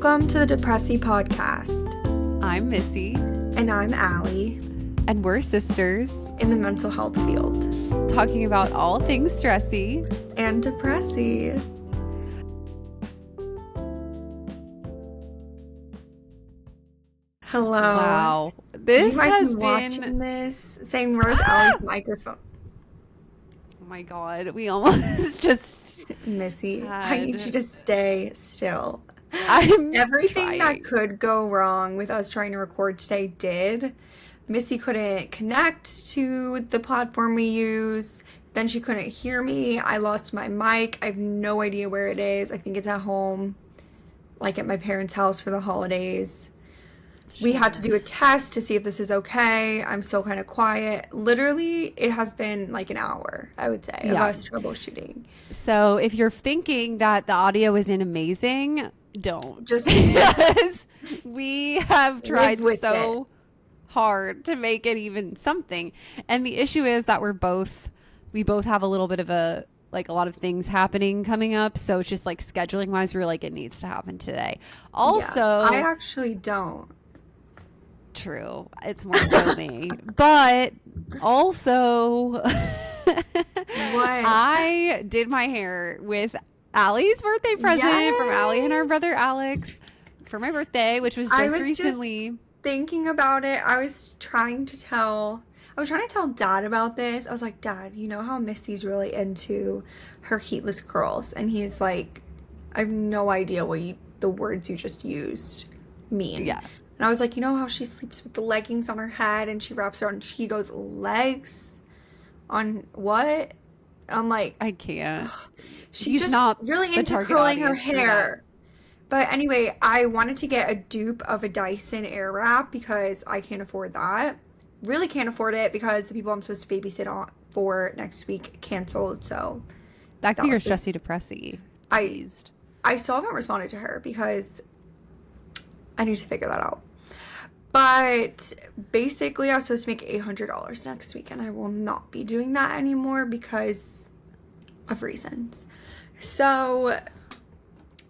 Welcome to the Depressy podcast. I'm Missy. And I'm Allie. And we're sisters in the mental health field. Talking about all things stressy and depressy. Hello. Wow. This you might has be been watching this saying, where's Allie's microphone? Oh my God. We almost just Missy, I need you to stay still. I'm Everything trying. that could go wrong with us trying to record today did. Missy couldn't connect to the platform we use. Then she couldn't hear me. I lost my mic. I have no idea where it is. I think it's at home, like at my parents' house for the holidays. We had to do a test to see if this is okay. I'm still kind of quiet. Literally, it has been like an hour, I would say, of us troubleshooting. So if you're thinking that the audio isn't amazing, don't. Just because we have tried so it. hard to make it even something. And the issue is that we both have a little bit of a lot of things happening coming up. So it's just like scheduling wise, we're like, it needs to happen today. Also, I actually don't. True. It's more so me. But also, what? I did my hair with Allie's birthday present from Allie and her brother Alex for my birthday, which was just recently. Just thinking about it, I was trying to tell Dad about this. I was like, Dad, you know how Missy's really into her heatless curls? And he's like, I have no idea what the words you just used mean. Yeah. And I was like, you know how she sleeps with the leggings on her head and she wraps around, he goes, legs? On what? And I'm like, I can't. She's just not really into curling her hair. But anyway, I wanted to get a dupe of a Dyson Airwrap because I can't afford that. Really can't afford it because the people I'm supposed to babysit on for next week canceled. So that could be your stressy depressy. I still haven't responded to her because I need to figure that out. But basically, I was supposed to make $800 next week, and I will not be doing that anymore because of reasons. So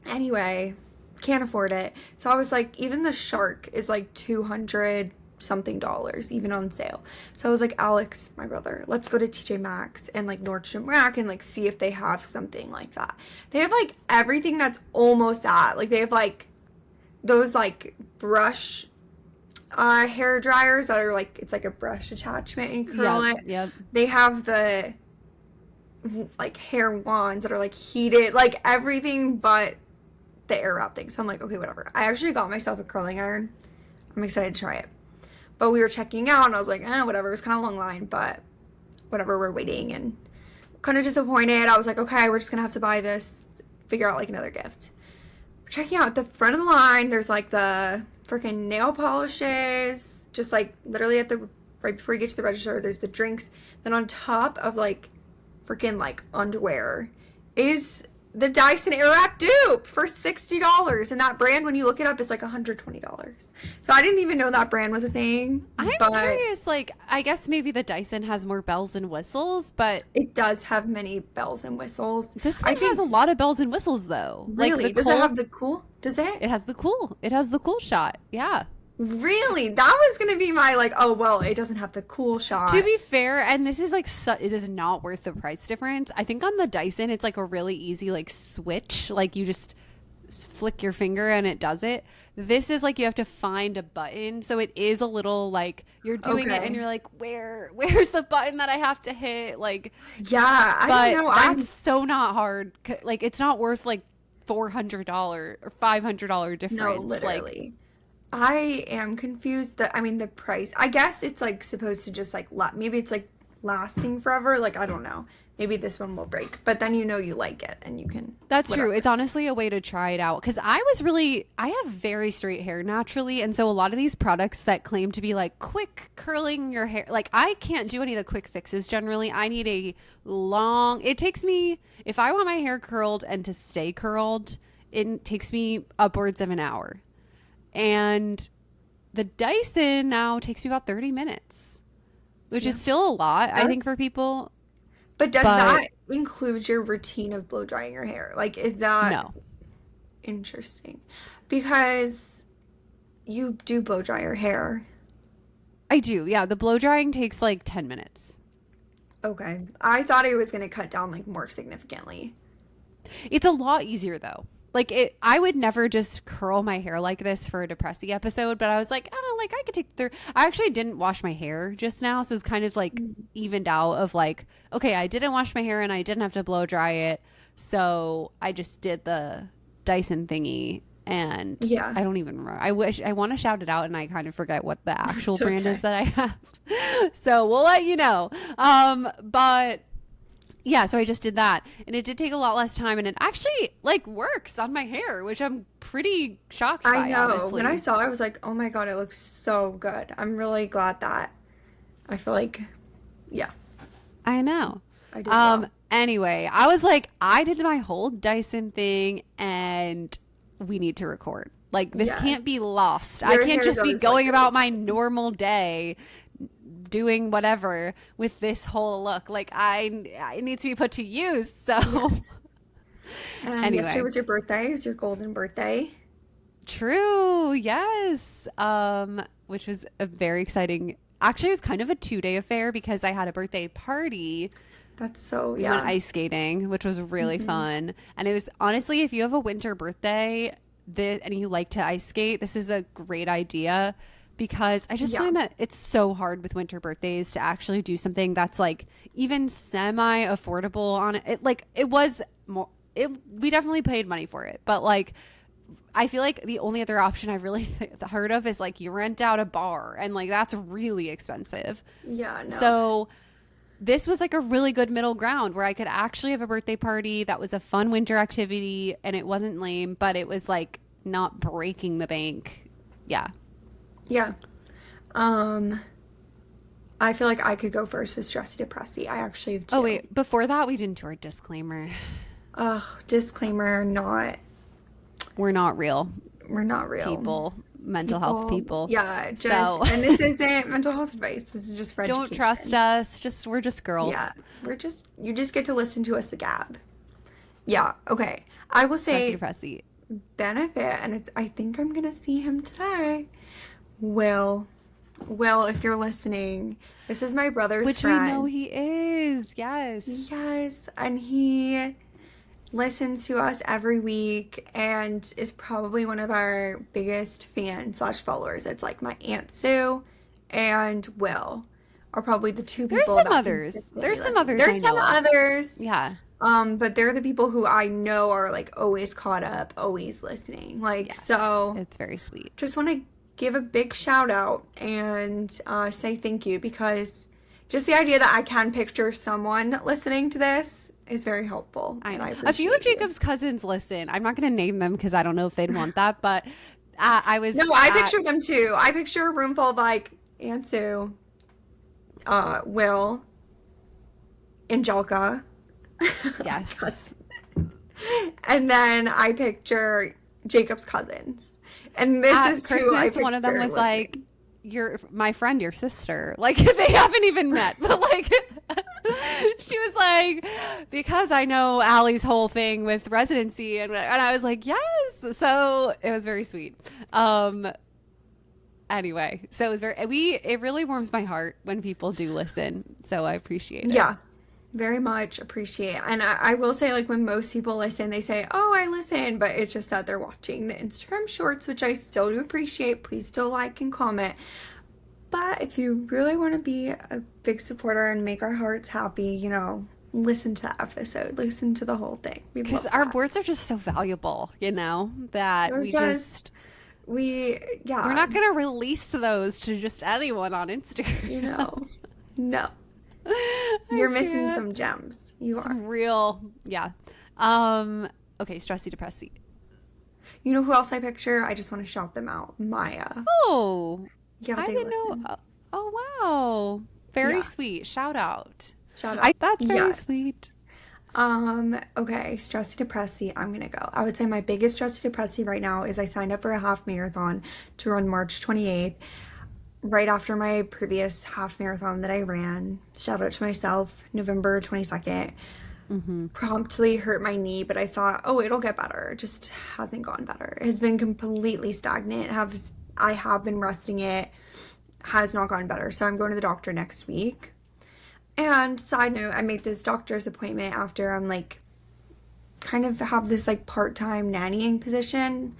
anyway, can't afford it. So I was like, even the Shark is like $200 something, even on sale. So I was like, Alex, my brother, let's go to TJMaxx and like Nordstrom Rack and like see if they have something like that. They have like everything that's almost that. Like they have like those like brush hair dryers that are like, it's like a brush attachment and curl it. Yep. They have the like hair wands that are like heated, like everything but the Airwrap thing. So I'm like, okay, whatever. I actually got myself a curling iron. I'm excited to try it. But we were checking out and I was like, whatever. It was kind of a long line, but whatever, we're waiting and kind of disappointed. I was like, okay, we're just gonna have to buy this, figure out like another gift. We're checking out at the front of the line. There's like the freaking nail polishes, just like literally right before you get to the register, there's the drinks. Then on top of like freaking like underwear is the Dyson Airwrap dupe for $60. And that brand, when you look it up, is like $120. So I didn't even know that brand was a thing. I'm curious, like, I guess maybe the Dyson has more bells and whistles, but it does have many bells and whistles. This one has a lot of bells and whistles, though. Really? Like does it have the cool? Does it? It has the cool. It has the cool shot. Yeah. Really? That was going to be my like, oh, well, it doesn't have the cool shot. To be fair, and this is like, it is not worth the price difference. I think on the Dyson, it's like a really easy like switch. Like you just flick your finger and it does it. This is like you have to find a button. So it is a little like you're doing it and you're like, where's the button that I have to hit? Like, yeah, I don't know. That's so not hard. Like it's not worth like $400 or $500 difference. No, literally. I am confused that, the price, I guess it's like supposed to just like, maybe it's like lasting forever. Like, I don't know. Maybe this one will break, but then you like it and you can. That's true. It's honestly a way to try it out. Cause I have very straight hair naturally. And so a lot of these products that claim to be like quick curling your hair, like I can't do any of the quick fixes generally. I need it takes me, if I want my hair curled and to stay curled, it takes me upwards of an hour. And the Dyson now takes me about 30 minutes, which is still a lot, I think, for people. But does that include your routine of blow drying your hair? Like, is that... No. Interesting. Because you do blow dry your hair. I do. Yeah. The blow drying takes like 10 minutes. Okay. I thought it was going to cut down like more significantly. It's a lot easier though. Like I would never just curl my hair like this for a Depressy episode, but I was like, oh, like I could take I actually didn't wash my hair just now, so it's kind of like evened out of like, okay, I didn't wash my hair and I didn't have to blow dry it, so I just did the Dyson thingy, and Yeah. I don't even remember. I want to shout it out, and I kind of forget what the actual brand is that I have. So we'll let you know. But yeah, so I just did that, and it did take a lot less time, and it actually like works on my hair, which I'm pretty shocked by. I know. Honestly. When I saw it, I was like, oh my God, it looks so good. I'm really glad that I feel like, yeah, I know. I did well. Anyway, I was like, I did my whole Dyson thing, and we need to record. Like, this Yes. can't be lost. Your I can't hair's just be always going like about this. my normal day doing whatever with this whole look. Like, it needs to be put to use. So, Yes. And Anyway. yesterday was your birthday. It was your golden birthday. true. Yes. Which was a very exciting. Actually, it was kind of a 2-day affair because I had a birthday party. That's so, We yeah. went ice skating, which was really fun. And it was honestly, if you have a winter birthday and you like to ice skate, this is a great idea, because I just Yeah. find that it's so hard with winter birthdays to actually do something that's like even semi affordable on it. Like it was more, we definitely paid money for it, but like, I feel like the only other option I've really heard of is like you rent out a bar, and like that's really expensive. Yeah, no. So this was like a really good middle ground where I could actually have a birthday party that was a fun winter activity, and it wasn't lame, but it was like not breaking the bank. Yeah. Yeah. I feel like I could go first with Stressy Depressy. I actually have two. Oh, wait. Before that, we didn't do our disclaimer. Ugh, disclaimer, We're not real we're not real. people, mental health people. Yeah, just, So- and this isn't mental health advice. This is just for Don't education. trust us. We're just girls. Yeah, you just get to listen to us, the gab. Yeah, okay. I will say Depressy. benefit, and I think I'm gonna see him today. Will, if you're listening, this is my brother's Which friend. we know he is. Yes. Yes, and he listens to us every week and is probably one of our biggest fans / followers. It's like my Aunt Sue and Will are probably the two people. There's some that others. consistently There's some listen. others There's I some know of. others. Yeah. But they're the people who I know are like always caught up, always listening. Like, Yes. so It's very sweet. just want to give a big shout out and say thank you, because just the idea that I can picture someone listening to this is very helpful. I and know. I A few appreciate of Jacob's cousins listen. I'm not going to name them because I don't know if they'd want that, but I was. No, I picture them too. I picture a room full of like Aunt Sue, Will, Angelica. Yes. And then I picture Jacob's cousins. And this At is who I Christmas, one of them picture was like, listening. "You're my friend, your sister." Like they haven't even met, but like she was like, "Because I know Allie's whole thing with residency," and I was like, "Yes." So it was very sweet. Anyway, so it was it really warms my heart when people do listen. So I appreciate it. Yeah, very much appreciate. And I will say, like, when most people listen, they say, oh, I listen, but it's just that they're watching the Instagram shorts, which I still do appreciate. Please still like and comment. But if you really want to be a big supporter and make our hearts happy, you know, listen to the episode, listen to the whole thing. Because our words are just so valuable, you know, that They're we're not going to release those to just anyone on Instagram. you know, no. You're missing can't. some gems. You are. Some real, yeah. Okay, Stressy Depressy. You know who else I picture? I just want to shout them out. Maya. Oh, Yeah, I they didn't listen. know. Oh, wow. Very Yeah. sweet. Shout out. Shout out. That's very Yes. sweet. Okay, Stressy Depressy, I'm gonna go. I would say my biggest Stressy Depressy right now is I signed up for a half marathon to run March 28th, right after my previous half marathon that I ran. Shout out to myself, November 22nd. promptly hurt my knee, but I thought, oh, it'll get better. It just hasn't gone better. It has been completely stagnant. I have been resting it, has not gotten better. So I'm going to the doctor next week. And side note, I made this doctor's appointment after I'm like kind of have this like part-time nannying position,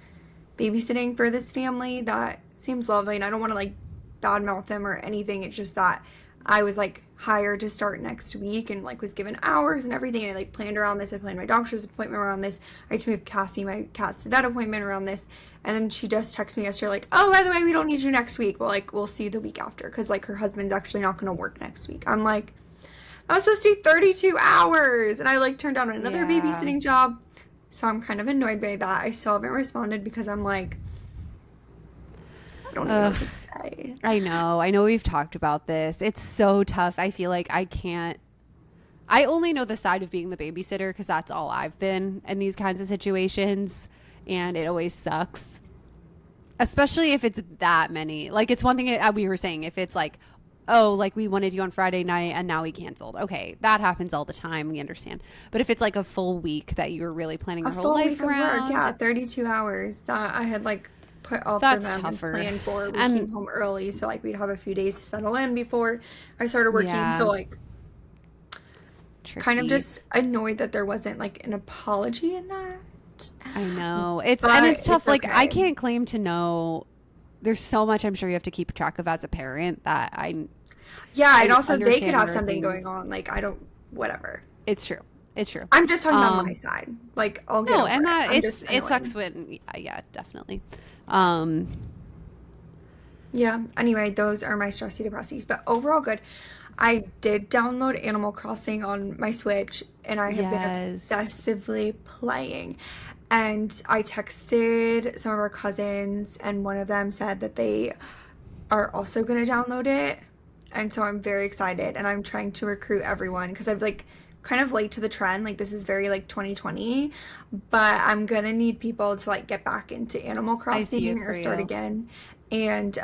babysitting for this family that seems lovely, and I don't want to like badmouth them or anything. It's just that I was like hired to start next week and like was given hours and everything, and I like planned around this. I planned my doctor's appointment around this. I had to move Cassie, my cat's vet appointment, around this. And then she just texted me yesterday like, oh, by the way, we don't need you next week, but like we'll see you the week after, because like her husband's actually not going to work next week. I'm like, I was supposed to do 32 hours, and I like turned down another babysitting job. So I'm kind of annoyed by that. I still haven't responded because I'm like, I don't know what to say. I know we've talked about this. It's so tough. I feel like I only know the side of being the babysitter because that's all I've been in these kinds of situations, and it always sucks. Especially if it's that many. Like, it's one thing we were saying, if it's like, oh, like we wanted you on Friday night and now we canceled. Okay, that happens all the time. We understand. But if it's like a full week that you were really planning your whole life around. Work, yeah, 32 hours that I had like put off that's for them tougher. And planned for. We came home early, so like we'd have a few days to settle in before I started working. Yeah. So like kind of just annoyed that there wasn't like an apology in that. I know. It's tough. It's okay. Like I can't claim to know. There's so much I'm sure you have to keep track of as a parent that and also they could have something going on. Like whatever. It's true. I'm just talking on my side. Like I'll get over and that it. It sucks when definitely. Yeah. Anyway, those are my stressy depressies, but overall good. I did download Animal Crossing on my Switch, and I have been obsessively playing. And I texted some of our cousins, and one of them said that they are also going to download it. And so I'm very excited, and I'm trying to recruit everyone because I'm like kind of late to the trend. Like this is very like 2020, but I'm going to need people to like get back into Animal Crossing or start again. And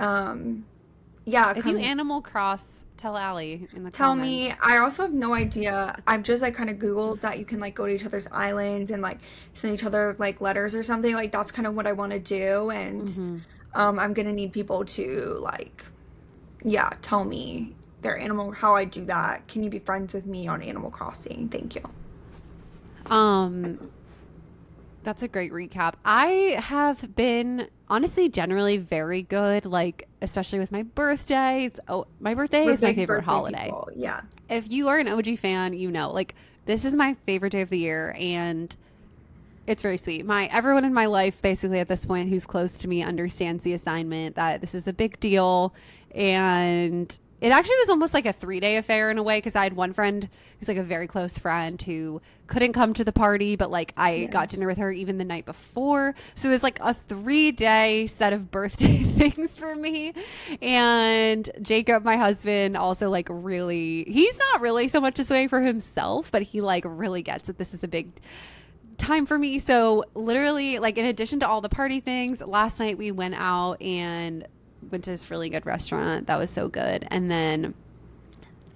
if you Animal Cross, tell Allie in the comments. Tell me. I also have no idea. I've just like kind of Googled that you can like go to each other's islands and like send each other like letters or something. Like that's kind of what I want to do. And I'm gonna need people to like tell me their animal, how I do that. Can you be friends with me on Animal Crossing? Thank you. That's a great recap. I have been honestly generally very good, like especially with my birthday. My birthday is my favorite holiday. People. Yeah. If you are an OG fan, you know, like this is my favorite day of the year, and it's very sweet. Everyone in my life basically at this point who's close to me understands the assignment that this is a big deal, and it actually was almost like a 3-day affair in a way, because I had one friend who's like a very close friend who couldn't come to the party, but like I got dinner with her even the night before. So it was like a 3-day set of birthday things for me. And Jacob, my husband, also like he's not really so much to say for himself, but he like really gets that this is a big time for me. So literally, like in addition to all the party things, last night we went out and went to this really good restaurant that was so good, and then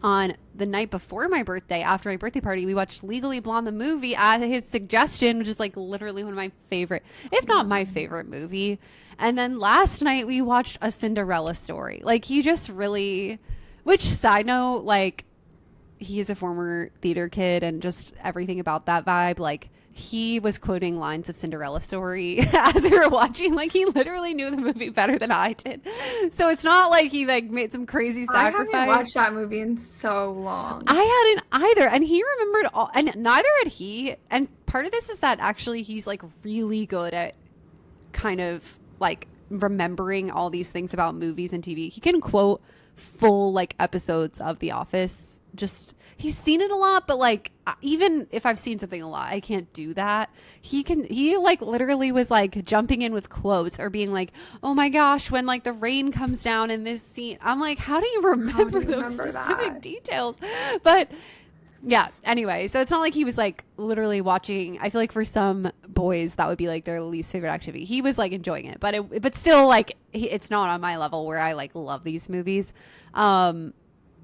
on the night before my birthday, after my birthday party, we watched Legally Blonde the movie at his suggestion, which is like literally one of my favorite, if not my favorite movie. And then last night we watched A Cinderella Story. Like he just really, which side note, like he is a former theater kid, and just everything about that vibe, like he was quoting lines of Cinderella Story as we were watching. Like he literally knew the movie better than I did. So it's not like he like made some crazy sacrifice. I haven't watched that movie in so long. I hadn't either. And he remembered all, and neither had he. And part of this is that actually he's like really good at kind of like remembering all these things about movies and TV. He can quote full like episodes of The Office. Just he's seen it a lot, but like even if I've seen something a lot, I can't do that. He like literally was like jumping in with quotes or being like, oh my gosh, when like the rain comes down in this scene. I'm like, how do you remember those specific details? But yeah, anyway, so it's not like he was like literally watching. I feel like for some boys that would be like their least favorite activity. He was like enjoying it, but still like it's not on my level where I like love these movies.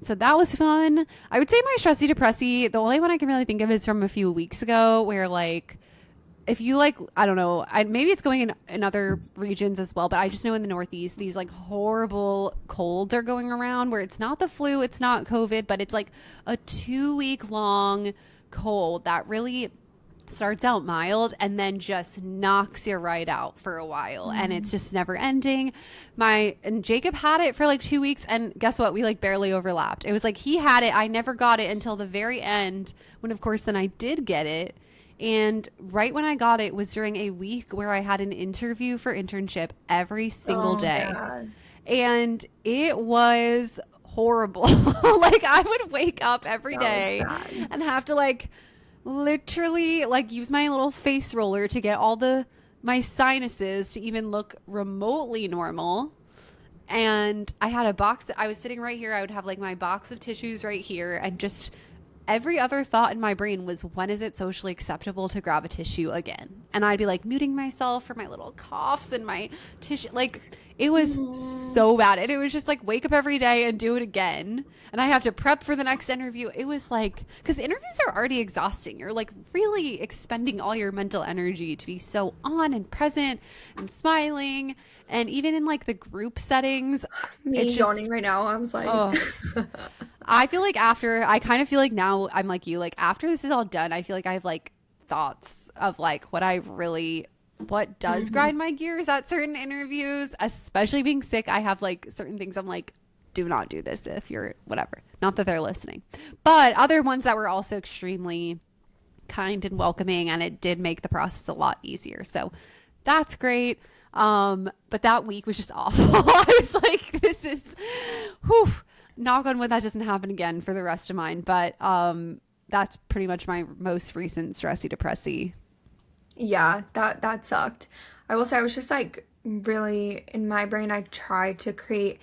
So that was fun. I would say my stressy depressy, the only one I can really think of is from a few weeks ago where like if you like, I don't know, maybe it's going in other regions as well, but I just know in the Northeast, these like horrible colds are going around where it's not the flu, it's not COVID, but it's like a 2-week long cold that really starts out mild and then just knocks you right out for a while, and it's just never ending. And Jacob had it for like 2 weeks, and guess what, we like barely overlapped. It was like he had it, I never got it until the very end, when of course then I did get it. And right when I got it was during a week where I had an interview for internship every single day. God. And it was horrible. Like I would wake up every day and have to like literally like use my little face roller to get all my sinuses to even look remotely normal. And I had I was sitting right here, I would have like my box of tissues right here, and just every other thought in my brain was, when is it socially acceptable to grab a tissue again? And I'd be like muting myself for my little coughs and my tissue. Like it was so bad. And it was just like wake up every day and do it again. And I have to prep for the next interview. It was like, because interviews are already exhausting. You're like really expending all your mental energy to be so on and present and smiling. And even in like the group settings, Me yawning right now. I was like, oh. I feel like I kind of feel like now I'm like you, like after this is all done, I feel like I have like thoughts of like what does grind my gears at certain interviews, especially being sick. I have like certain things I'm like, do not do this if you're whatever. Not that they're listening, but other ones that were also extremely kind and welcoming, and it did make the process a lot easier. So that's great. But that week was just awful. I was like, this is, whew, knock on wood that doesn't happen again for the rest of mine. But that's pretty much my most recent stressy depressy. Yeah, that sucked. I will say I was just like really in my brain, I tried to create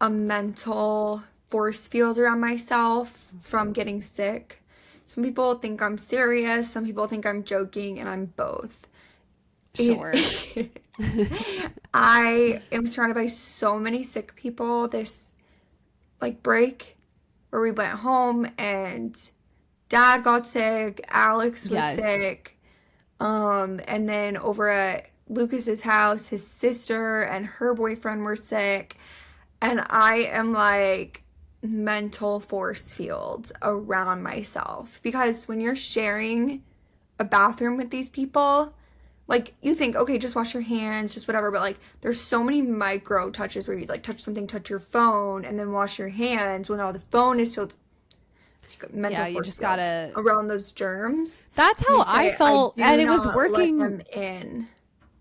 a mental force field around myself from getting sick. Some people think I'm serious, some people think I'm joking, and I'm both. Sure. I am surrounded by so many sick people this like break where we went home and dad got sick, Alex was sick. And then over at Lucas's house, his sister and her boyfriend were sick. And I am like mental force field around myself, because when you're sharing a bathroom with these people, like you think, okay, just wash your hands, just whatever. But like there's so many micro touches where you like touch something, touch your phone, and then wash your hands. Well, now the phone is still mental force you just gotta around those germs. That's how I felt, and it was working. Let them in.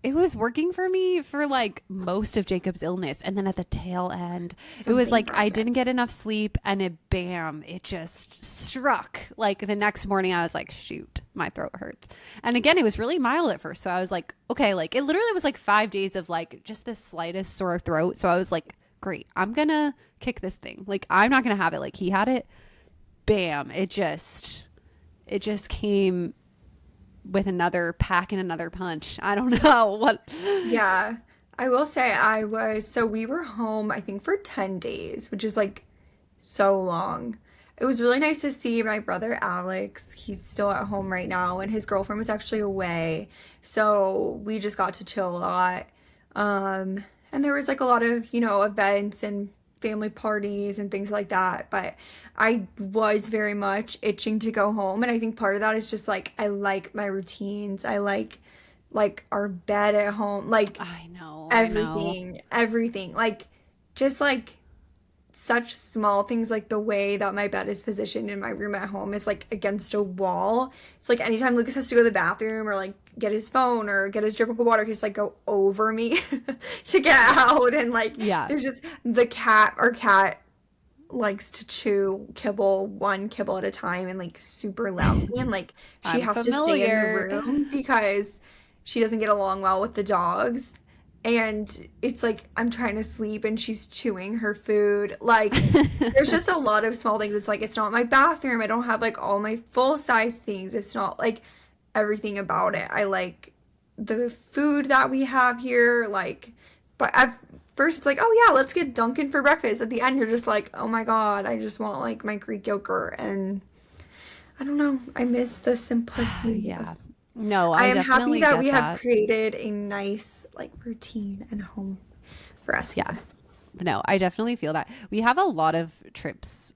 It was working for me for like most of Jacob's illness, and then at the tail end, it was like I didn't get enough sleep, and it just struck. Like the next morning, I was like, shoot, my throat hurts. And again, it was really mild at first, so I was like, okay, like it literally was like 5 days of like just the slightest sore throat. So I was like, great, I'm gonna kick this thing. Like I'm not gonna have it like he had it. Bam! It just came with another pack and another punch. I don't know what. Yeah, I will say we were home, I think, for 10 days, which is like so long. It was really nice to see my brother Alex. He's still at home right now, and his girlfriend was actually away. So we just got to chill a lot. And there was like a lot of, events and family parties and things like that. But I was very much itching to go home. And I think part of that is just like, I like my routines. I like our bed at home. Like, I know. Everything. Like, just like such small things, like the way that my bed is positioned in my room at home is like against a wall. So like anytime Lucas has to go to the bathroom or like get his phone or get his drip of water, he's like go over me to get out. And like, there's just our cat likes to chew one kibble at a time and like super loudly, and like she has to stay in the room because she doesn't get along well with the dogs. And it's like I'm trying to sleep and she's chewing her food. Like there's just a lot of small things. It's like it's not my bathroom. I don't have like all my full size things. It's not like everything about it. I like the food that we have here. Like, but first it's like, oh yeah, let's get Dunkin' for breakfast. At the end, you're just like, oh my God, I just want like my Greek yogurt. And I don't know. I miss the simplicity of. Yeah. No, I I am happy definitely that get we have that. created a nice like routine and home for us Yeah. here. No, I definitely feel that. We have a lot of trips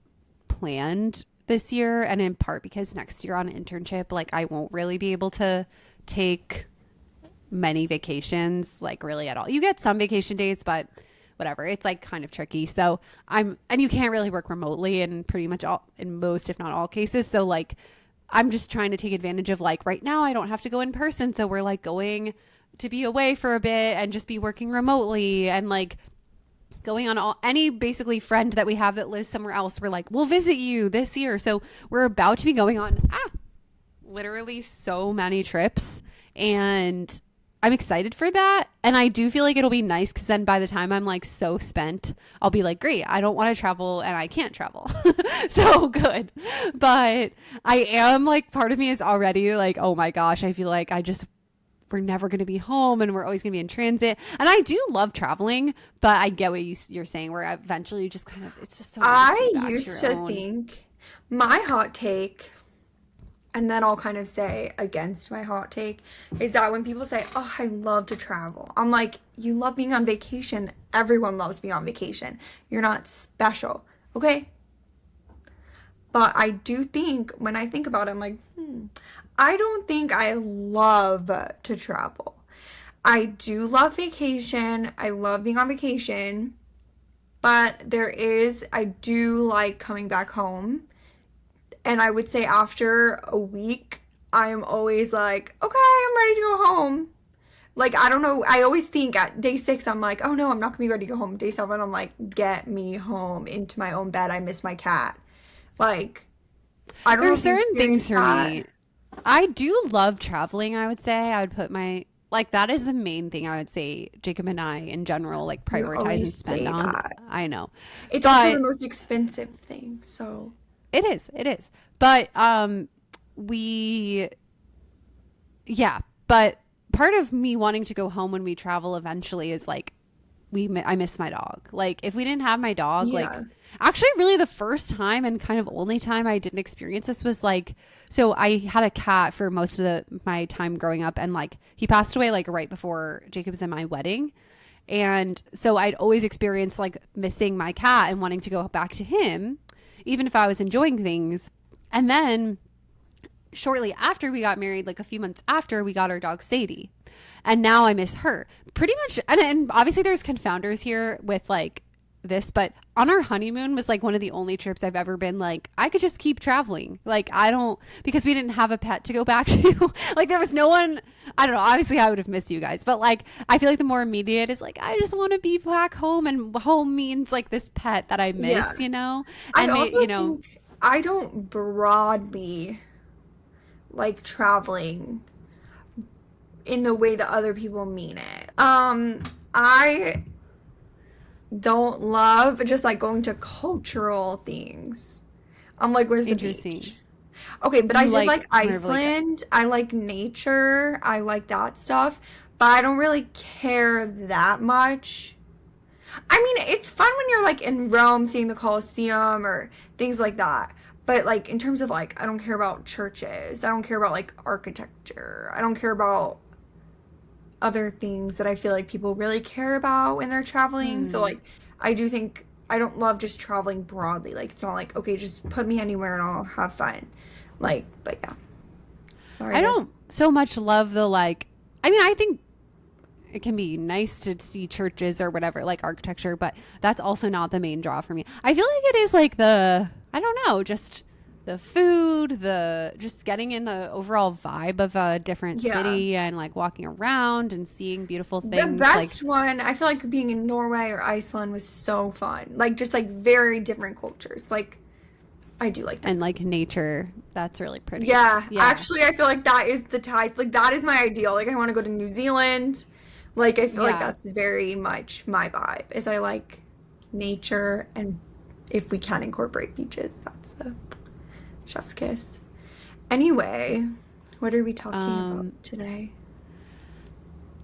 planned this year, and in part because next year on internship, like I won't really be able to take many vacations, like really at all. You get some vacation days, but whatever. It's like kind of tricky. So and you can't really work remotely in pretty much all, in most, if not all cases. So like, I'm just trying to take advantage of like right now I don't have to go in person. So we're like going to be away for a bit and just be working remotely and like going on any basically friend that we have that lives somewhere else. We're like, we'll visit you this year. So we're about to be going on literally so many trips, and I'm excited for that. And I do feel like it'll be nice because then by the time I'm like so spent, I'll be like, great, I don't want to travel and I can't travel. So good. But I am like, part of me is already like, oh my gosh, I feel like we're never going to be home and we're always going to be in transit. And I do love traveling, but I get what you're saying, where eventually you just kind of, it's just so nice to I be back to used your to own. think my hot take, and then I'll kind of say against my hot take, is that when people say, oh, I love to travel, I'm like, you love being on vacation. Everyone loves being on vacation. You're not special. Okay? But I do think, when I think about it, I'm like, I don't think I love to travel. I do love vacation. I love being on vacation. But I do like coming back home. And I would say after a week, I'm always like, okay, I'm ready to go home. Like, I don't know. I always think at day 6, I'm like, oh no, I'm not gonna be ready to go home. Day 7, I'm like, get me home into my own bed. I miss my cat. Like, I don't know There's if you certain things for that. me. I do love traveling, I would say. I would put like that is the main thing I would say Jacob and I in general like You prioritize and always spend say on. that. I know. It's also the But most expensive thing, so. it is. It is. But we yeah, but part of me wanting to go home when we travel eventually is like I miss my dog. Like if we didn't have my dog, like Yeah. actually really the first time and kind of only time I didn't experience this was like, so I had a cat for most of my time growing up, and like he passed away like right before Jacob's and my wedding. And so I'd always experienced like missing my cat and wanting to go back to him, even if I was enjoying things. And then shortly after we got married, like a few months after, we got our dog Sadie. And now I miss her pretty much. And obviously there's confounders here with like this, but on our honeymoon was like one of the only trips I've ever been like, I could just keep traveling. Like because we didn't have a pet to go back to. Like there was no one, I don't know, obviously I would have missed you guys, but like, I feel like the more immediate is like, I just want to be back home, and home means like this pet that I miss, Yeah. you know? I And also you know, think I don't broadly like traveling in the way that other people mean it. I don't love just like going to cultural things. I'm like, where's the interesting. beach? Okay, but I You did like more of like Iceland. I like nature. I like that stuff. But I don't really care that much. I mean, it's fun when you're like in Rome seeing the Colosseum or things like that. But like in terms of like, I don't care about churches. I don't care about like architecture. I don't care about other things that I feel like people really care about when they're traveling. So like I do think I don't love just traveling broadly. Like it's not like, okay, just put me anywhere and I'll have fun. Like, but yeah. Sorry. I guys. don't so much love the like, I mean, I think it can be nice to see churches or whatever, like architecture, but that's also not the main draw for me. I feel like it is like I don't know, just the food, just getting in the overall vibe of a different Yeah. city and like walking around and seeing beautiful things. The best one, I feel like being in Norway or Iceland was so fun. Like just like very different cultures. Like I do like that. And like nature, that's really pretty. Yeah, actually I feel like that is the type, like that is my ideal. Like I want to go to New Zealand. Like I feel like that's very much my vibe. Is I like nature, and if we can incorporate beaches, that's the chef's kiss. Anyway, what are we talking about today?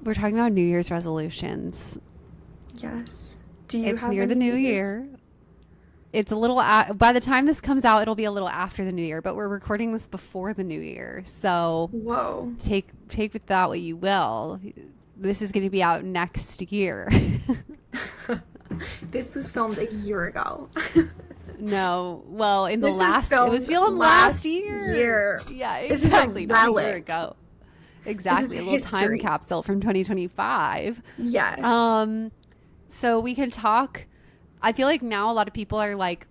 We're talking about New Year's resolutions. Yes. Do you It's have near the any new year. It's a little by the time this comes out, it'll be a little after the new year, but we're recording this before the new year. So Whoa. take with that what you will. This is going to be out next year. This was filmed a year ago. No, well, in the This was last, it was filmed filmed last year. Yeah, This is a exactly. Not a year relic. ago. Exactly. A little time history. capsule from 2025. Yes. So we can talk. I feel like now a lot of people are like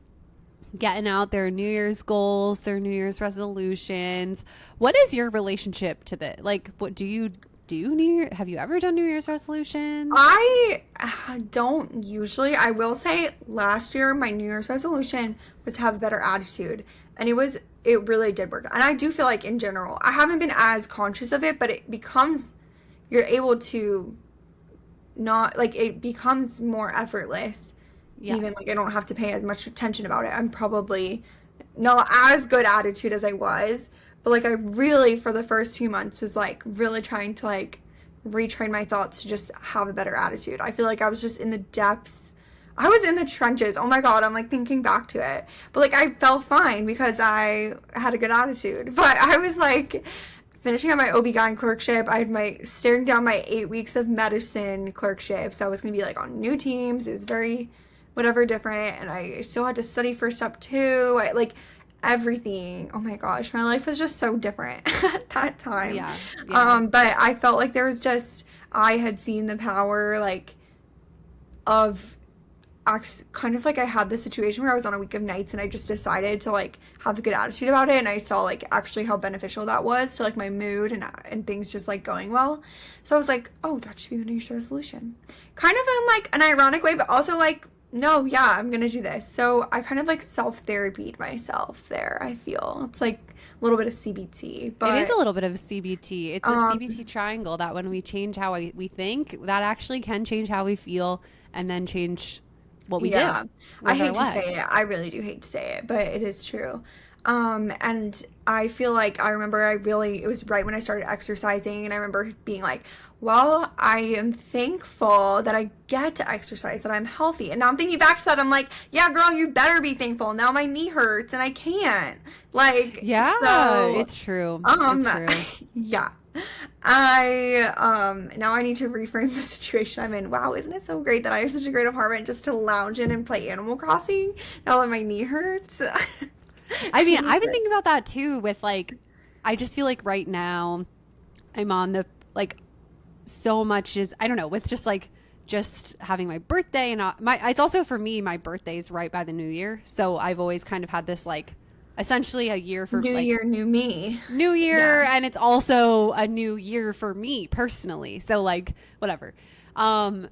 getting out their New Year's goals, their New Year's resolutions. What is your relationship to this? Like, what do you do New Year? Have you ever done New Year's resolutions? I don't usually. I will say last year my New Year's resolution was to have a better attitude. And it really did work. And I do feel like in general, I haven't been as conscious of it, but you're able to not, like, it becomes more effortless. Yeah. Even like I don't have to pay as much attention about it. I'm probably not as good attitude as I was, but like I really for the first 2 months was like really trying to like retrain my thoughts to just have a better attitude. I feel like I was just in the depths. I was in the trenches. Oh my God, I'm like thinking back to it. But like I felt fine because I had a good attitude. But I was like finishing up my OB-GYN clerkship. I had my staring down my 8 weeks of medicine clerkships. I was going to be like on new teams. It was very whatever different, and I still had to study for step 2. Like everything. Oh my gosh, my life was just so different at that time. Yeah. But I felt like there was just I had seen the power like of kind of like I had this situation where I was on a week of nights and I just decided to like have a good attitude about it, and I saw like actually how beneficial that was to like my mood and things just like going well. So I was like, oh, that should be my New Year's resolution. Kind of in like an ironic way, but also like, no, yeah, I'm gonna do this. So I kind of like self-therapied myself there. I feel it's like a little bit of CBT, but it is a little bit of CBT. It's a CBT triangle that when we change how we think, that actually can change how we feel and then change what we do. I hate to say it. I really do hate to say it, but it is true. And I feel like I remember it was right when I started exercising, and I remember being like, well, I am thankful that I get to exercise, that I'm healthy. And now I'm thinking back to that, I'm like, yeah, girl, you better be thankful. Now my knee hurts and I can't. Like, yeah, so, it's true. It's true. Yeah. Now I need to reframe the situation I'm in. Wow, isn't it so great that I have such a great apartment just to lounge in and play Animal Crossing now that my knee hurts? I mean, I've been thinking about that too with like, I just feel like right now I'm on the, like, so much is, I don't know, with just like, just having my birthday and it's also for me, my birthday's right by the new year. So I've always kind of had this like, essentially a year for new year, new me. New year, yeah. And it's also a new year for me personally. So like, whatever. I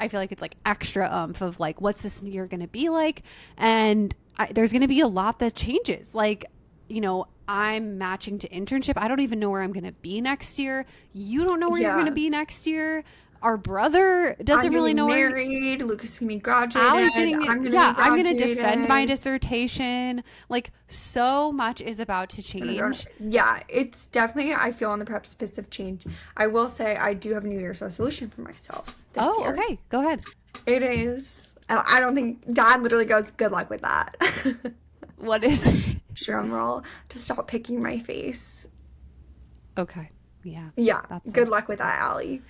feel like it's like extra of like, what's this year going to be like? And there's going to be a lot that changes. Like, you know, I'm matching to internship. I don't even know where I'm going to be next year. You don't know where you're going to be next year. Our brother doesn't really know where. I'm married. Lucas is going to be graduated. I'm going to defend my dissertation. Like, so much is about to change. Yeah, it's definitely, I feel on the precipice of change. I will say I do have a New Year's resolution for myself this year. Okay. Go ahead. It is. I don't think Dad literally goes, good luck with that. What is it? Drum roll, to stop picking my face. Okay. Yeah. Yeah. Good luck with that, Allie.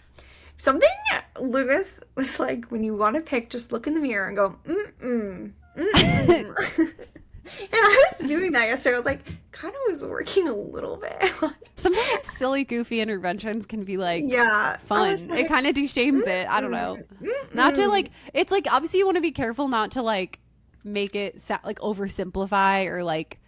Something Lucas was like, when you want to pick, just look in the mirror and go, And I was doing that yesterday. I was like, kind of was working a little bit. Sometimes silly, goofy interventions can be like, fun. Like, it kind of de-shames it. I don't know. Not to like, it's like, obviously you want to be careful not to like make it like oversimplify or like,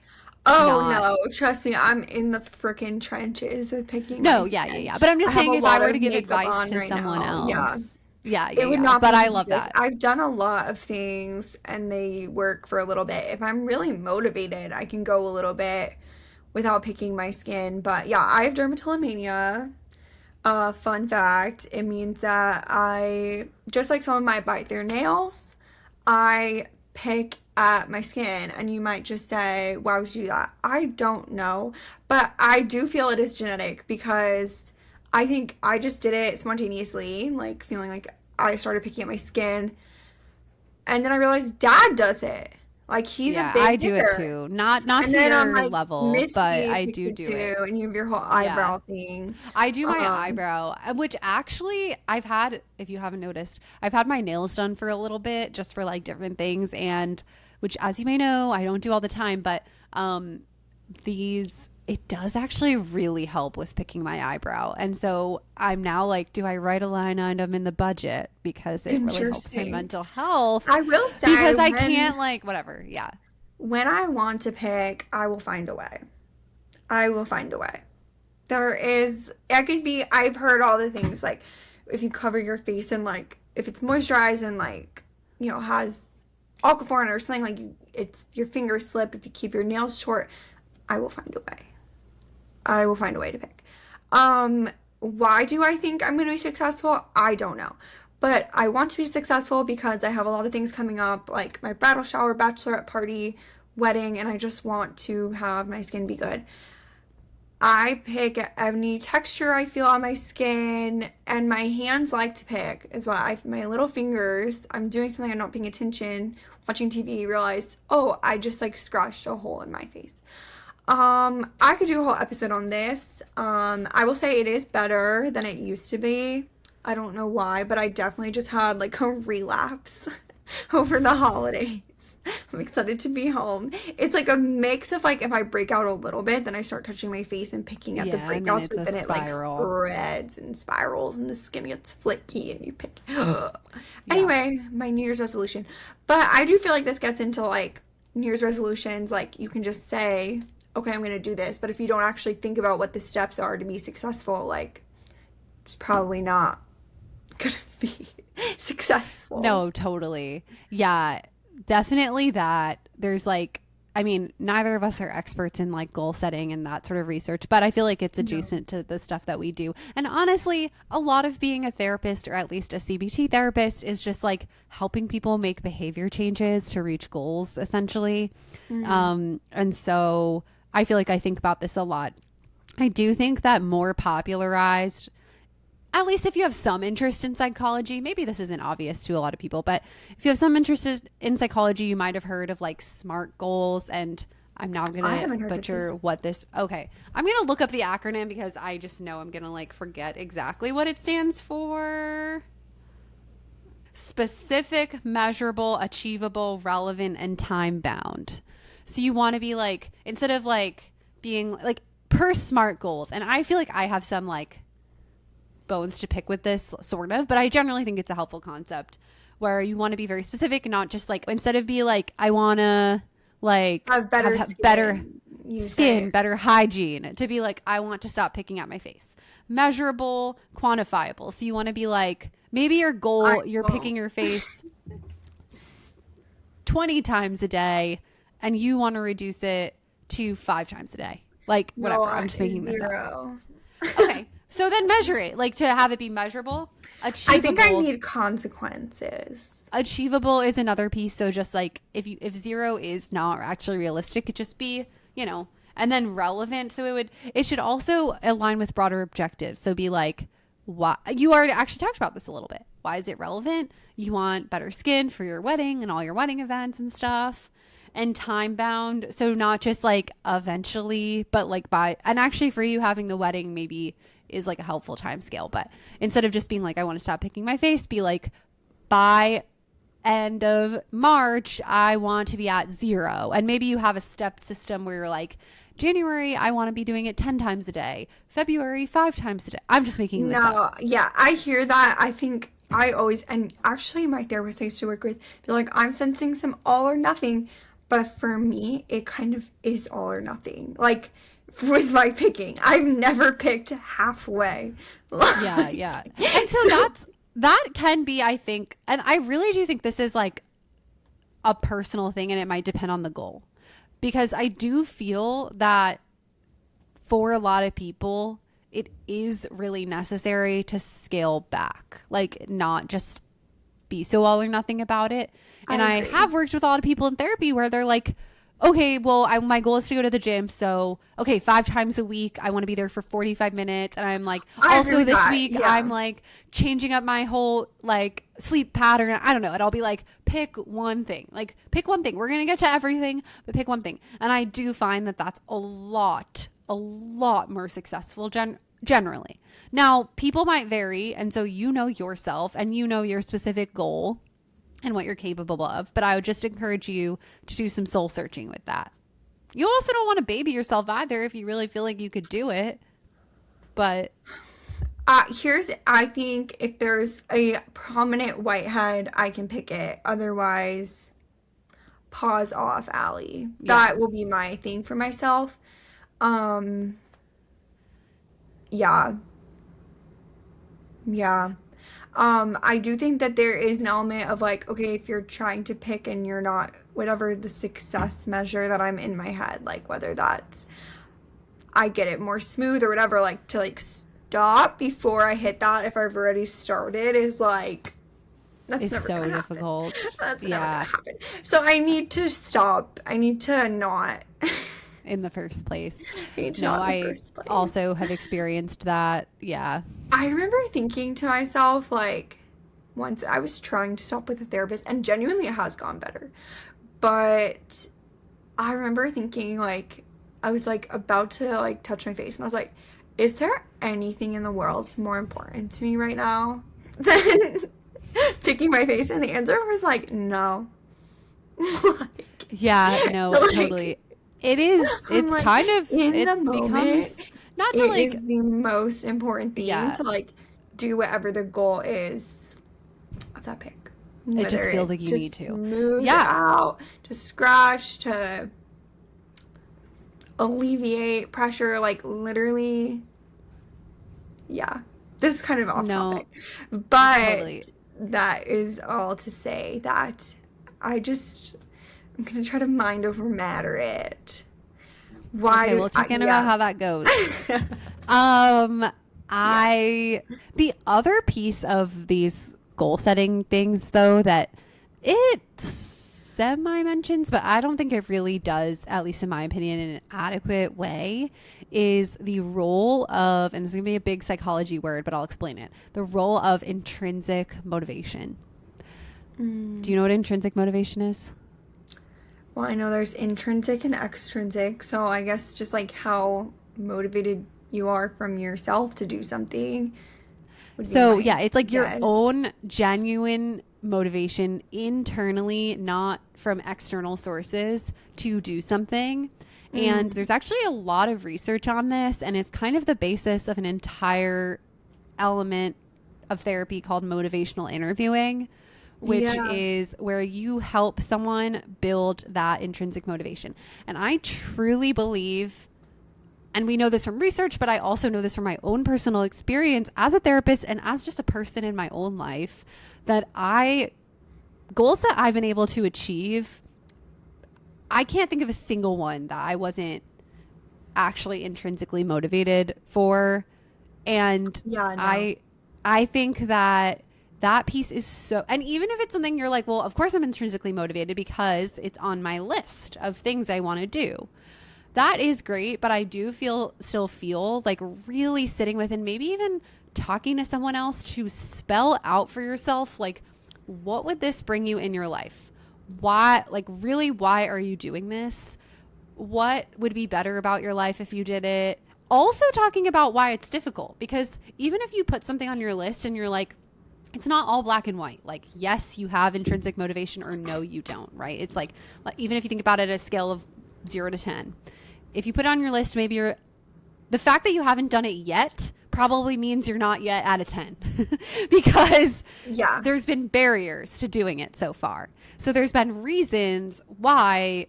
no, trust me, I'm in the freaking trenches with picking. Yeah. But I'm just saying, if I were to give advice to someone else, it would not. But I love that. I've done a lot of things, and they work for a little bit. If I'm really motivated, I can go a little bit without picking my skin. But yeah, I have dermatillomania. Fun fact: it means that I, just like someone might bite their nails, I pick at my skin. And you might just say, why would you do that? I don't know, but I do feel it is genetic, because I think I just did it spontaneously, like feeling like I started picking at my skin. And then I realized Dad does it. Like, he's a big I do picker. it too. Not And to then I'm your like, level, Missy but I picks do it it. too, and you have your whole eyebrow thing. I do my eyebrow, which actually I've had, if you haven't noticed, I've had my nails done for a little bit just for like different things. And which, as you may know, I don't do all the time, but it does actually really help with picking my eyebrow. And so I'm now like, do I write a line item in the budget? Because it really helps my mental health. I will say, because I can't like, whatever. Yeah. When I want to pick, I will find a way. I will find a way. I've heard all the things, like, if you cover your face and, like, if it's moisturized and, like, you know, has Aquaphor in it or something, like, your fingers slip if you keep your nails short. I will find a way. I will find a way to pick. Why do I think I'm going to be successful? I don't know. But I want to be successful because I have a lot of things coming up, like my bridal shower, bachelorette party, wedding, and I just want to have my skin be good. I pick any texture I feel on my skin, and my hands like to pick as well. My little fingers, I'm doing something, I'm not paying attention, watching TV, realize, oh, I just like scratched a hole in my face. I could do a whole episode on this. I will say it is better than it used to be. I don't know why, but I definitely just had like a relapse over the holidays. I'm excited to be home. It's like a mix of like, if I break out a little bit, then I start touching my face and picking at the breakouts, but then it like spreads and spirals and the skin gets flaky and you pick. Anyway, my New Year's resolution. But I do feel like this gets into like New Year's resolutions. Like, you can just say, okay, I'm going to do this. But if you don't actually think about what the steps are to be successful, like, it's probably not going to be successful. No, totally. Yeah, definitely that. There's like, I mean, neither of us are experts in like goal setting and that sort of research, but I feel like it's adjacent to the stuff that we do. And honestly, a lot of being a therapist, or at least a CBT therapist, is just like helping people make behavior changes to reach goals, essentially. And so I feel like I think about this a lot. I do think that more popularized, at least if you have some interest in psychology, maybe this isn't obvious to a lot of people, but if you have some interest in psychology, you might have heard of like SMART goals. And I'm now going to butcher what this, okay. I'm going to look up the acronym because I just know I'm going to like forget exactly what it stands for. Specific, measurable, achievable, relevant, and time bound. So you want to be like, instead of like being like per SMART goals. And I feel like I have some like bones to pick with this sort of, but I generally think it's a helpful concept where you want to be very specific and not just like, instead of be like, I want to like have better skin, better hygiene, to be like, I want to stop picking at my face. Measurable, quantifiable. So you want to be like, maybe your goal, you're picking your face 20 times a day and you want to reduce it to 5 times a day. Like, whatever. I'm just making this up. Okay. So then measure it, like to have it be measurable. Achievable. I think I need consequences. Achievable is another piece. So just like if 0 is not actually realistic, it just be, you know, and then relevant. So it should also align with broader objectives. So be like, why you already actually talked about this a little bit. Why is it relevant? You want better skin for your wedding and all your wedding events and stuff. And time bound. So not just like eventually, but like and actually for you having the wedding maybe is like a helpful time scale. But instead of just being like, I want to stop picking my face, be like, by end of March, I want to be at 0. And maybe you have a step system where you're like, January, I want to be doing it 10 times a day. February, 5 times a day. I'm just making this up. Yeah, I hear that. I think I always, and actually my therapist I used to work with, be like, I'm sensing some all or nothing. But for me, it kind of is all or nothing. Like, with my picking, I've never picked halfway. Yeah. And so that can be, I think, and I really do think this is like a personal thing, and it might depend on the goal. Because I do feel that for a lot of people, it is really necessary to scale back. Like, not just be so all or nothing about it. And I have worked with a lot of people in therapy where they're like, okay, well, my goal is to go to the gym. So, okay, 5 times a week, I want to be there for 45 minutes. And I'm like, I agree also with this that. week, Yeah. I'm like changing up my whole like sleep pattern. I don't know. And I'll be like, pick one thing. Like, pick one thing. We're going to get to everything, but pick one thing. And I do find that that's a lot more successful generally. Now, people might vary. And so you know yourself and you know your specific goal and what you're capable of. But I would just encourage you to do some soul searching with that. You also don't want to baby yourself either if you really feel like you could do it. But I think if there's a prominent whitehead, I can pick it. Otherwise, pause off, Allie. yeah, That will be my thing for myself. Um, yeah, yeah. I do think that there is an element of like, okay, if you're trying to pick and you're not, whatever the success measure that I'm in my head, like whether that's I get it more smooth or whatever, like to like stop before I hit that if I've already started is like, that's it's never so gonna happen. difficult. That's never gonna Yeah, happen. So I need to stop. I need to not. in the first place. I need to No, not in the I first place. also have experienced that. Yeah. I remember thinking to myself, like, once I was trying to stop with a therapist, and genuinely it has gone better. But I remember thinking, like, I was like about to like touch my face, and I was like, is there anything in the world more important to me right now than picking my face? And the answer was like, no. Like, Yeah, no, like, totally. It is, I'm it's like, kind of, in it the moment, becomes not to it like, is the most important thing yeah, to like do whatever the goal is of that pick. it just Whether feels like it's you to need to. smooth it Yeah. out, to scratch, to alleviate pressure, like literally, yeah. This is kind of off No, topic. But totally. that is all to say that I'm gonna try to mind over matter it. Okay, Why, we'll check in about yeah. how that goes. Um, Yeah. the other piece of these goal setting things though that it semi mentions, but I don't think it really does, at least in my opinion, in an adequate way, is the role of, and this is gonna be a big psychology word, but I'll explain it. The role of intrinsic motivation. Do you know what intrinsic motivation is? Well, I know there's intrinsic and extrinsic, so I guess just like how motivated you are from yourself to do something would be So my yeah, it's like your guess. own genuine motivation internally, not from external sources to do something. And there's actually a lot of research on this, and it's kind of the basis of an entire element of therapy called motivational interviewing, which Yeah. is where you help someone build that intrinsic motivation. And I truly believe, and we know this from research, but I also know this from my own personal experience as a therapist and as just a person in my own life, that goals that I've been able to achieve, I can't think of a single one that I wasn't actually intrinsically motivated for. And Yeah, no. I think that that piece is so, and even if it's something you're like, well, of course I'm intrinsically motivated because it's on my list of things I want to do. That is great, but I do still feel like really sitting with and maybe even talking to someone else to spell out for yourself, like, what would this bring you in your life? Why, like, really, why are you doing this? What would be better about your life if you did it? Also talking about why it's difficult, because even if you put something on your list and you're like, it's not all black and white. Like, yes, you have intrinsic motivation, or no, you don't, right? It's like, even if you think about it at a scale of 0 to 10, if you put it on your list, maybe the fact that you haven't done it yet probably means you're not yet at a 10 because Yeah. there's been barriers to doing it so far. So there's been reasons why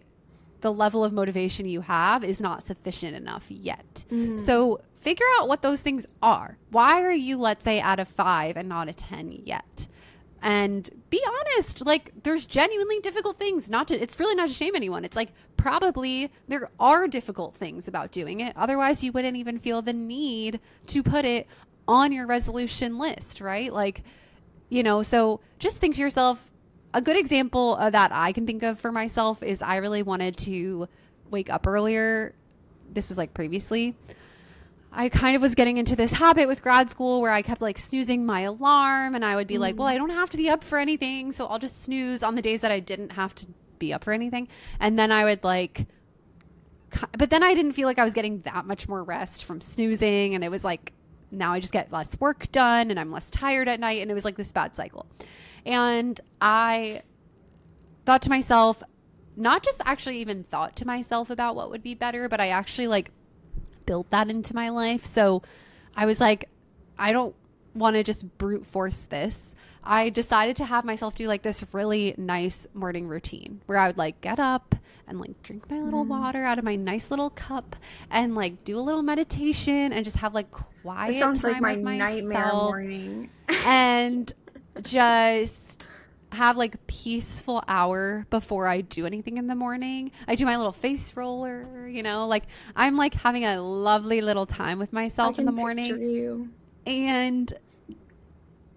the level of motivation you have is not sufficient enough yet. So figure out what those things are. Why are you, let's say, at a 5 and not a 10 yet? And be honest, like, there's genuinely difficult things. It's really not to shame anyone. It's like, probably there are difficult things about doing it. Otherwise, you wouldn't even feel the need to put it on your resolution list, right? Like, so just think to yourself, a good example of that I can think of for myself is I really wanted to wake up earlier. This was like previously. I kind of was getting into this habit with grad school where I kept like snoozing my alarm, and I would be like, well, I don't have to be up for anything, so I'll just snooze on the days that I didn't have to be up for anything. And then I would like, but then I didn't feel like I was getting that much more rest from snoozing, and it was like, now I just get less work done and I'm less tired at night, and it was like this bad cycle. And I thought to myself, not just actually even thought to myself about what would be better, but I actually like built that into my life. So I was like, I don't want to just brute force this. I decided to have myself do like this really nice morning routine where I would like get up and like drink my little water out of my nice little cup and like do a little meditation and just have like quiet It sounds time like my with nightmare myself morning. and just have like a peaceful hour before I do anything in the morning. I do my little face roller, you know, like I'm like having a lovely little time with myself in the morning. You. And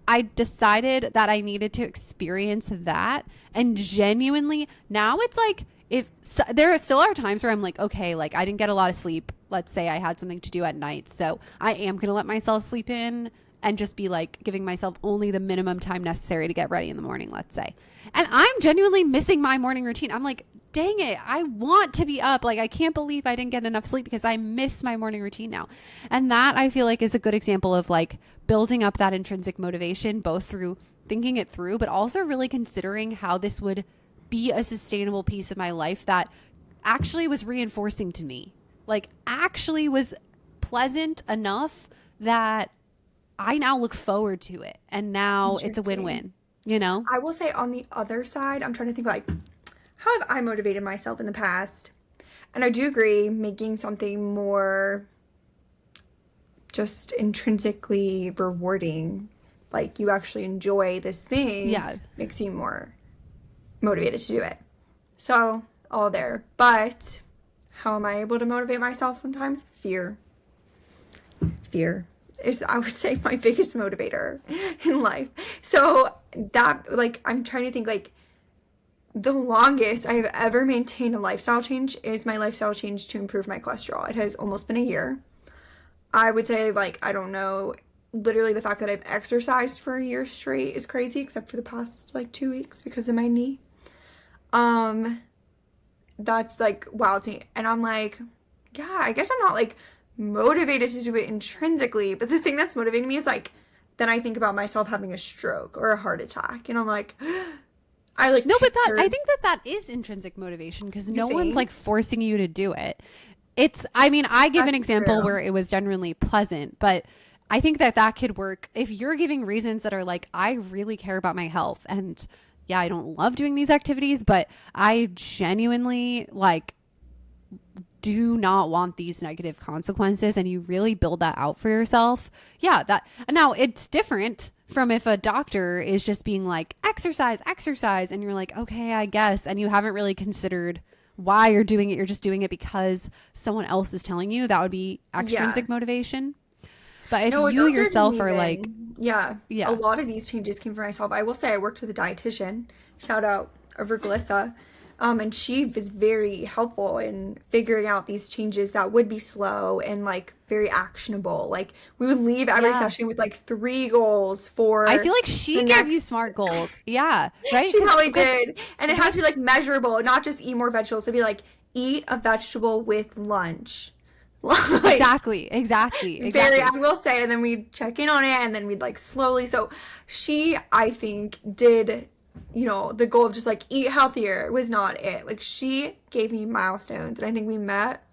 I decided that I needed to experience that. And genuinely, now it's like, if so, there still are times where I'm like, okay, like I didn't get a lot of sleep. Let's say I had something to do at night. So I am going to let myself sleep in and just be like giving myself only the minimum time necessary to get ready in the morning, let's say. And I'm genuinely missing my morning routine. I'm like, dang it, I want to be up. Like, I can't believe I didn't get enough sleep because I miss my morning routine now. And that I feel like is a good example of like building up that intrinsic motivation, both through thinking it through, but also really considering how this would be a sustainable piece of my life that actually was reinforcing to me, like actually was pleasant enough that I now look forward to it. And now it's a win-win, you know? I will say on the other side, I'm trying to think like, how have I motivated myself in the past? And I do agree, making something more just intrinsically rewarding, like you actually enjoy this thing, makes you more motivated to do it. So, all there. But how am I able to motivate myself sometimes? Fear. Fear is, I would say, my biggest motivator in life. So that, like, I'm trying to think, like, the longest I've ever maintained a lifestyle change is my lifestyle change to improve my cholesterol. It has almost been a year. I would say, like, I don't know, literally the fact that I've exercised for a year straight is crazy, except for the past, like, 2 weeks because of my knee. That's, like, wild to me. And I'm like, yeah, I guess I'm not, like, motivated to do it intrinsically, but the thing that's motivating me is like, then I think about myself having a stroke or a heart attack, and I'm like, I like no, but that I think that is intrinsic motivation because no one's like forcing you to do it. It's, I mean, I give an example where it was genuinely pleasant, but I think that could work if you're giving reasons that are like, I really care about my health, and yeah, I don't love doing these activities, but I genuinely like do not want these negative consequences, and you really build that out for yourself. Yeah, that now it's different from if a doctor is just being like, exercise, and you're like, okay, I guess, and you haven't really considered why you're doing it. You're just doing it because someone else is telling you. That would be extrinsic motivation. But if you yourself are like, yeah, a lot of these changes came from myself. I will say I worked with a dietitian, shout out over Glissa. And she was very helpful in figuring out these changes that would be slow and like very actionable. Like we would leave every session with like 3 goals for. I feel like she gave you smart goals. Yeah, right. She probably did, and it had to be like measurable, not just eat more vegetables. It'd be like eat a vegetable with lunch. Like, exactly. Very, I will say, and then we'd check in on it, and then we'd like slowly. So she, I think, did. You know, the goal of just like eat healthier was not it. Like she gave me milestones, and I think we met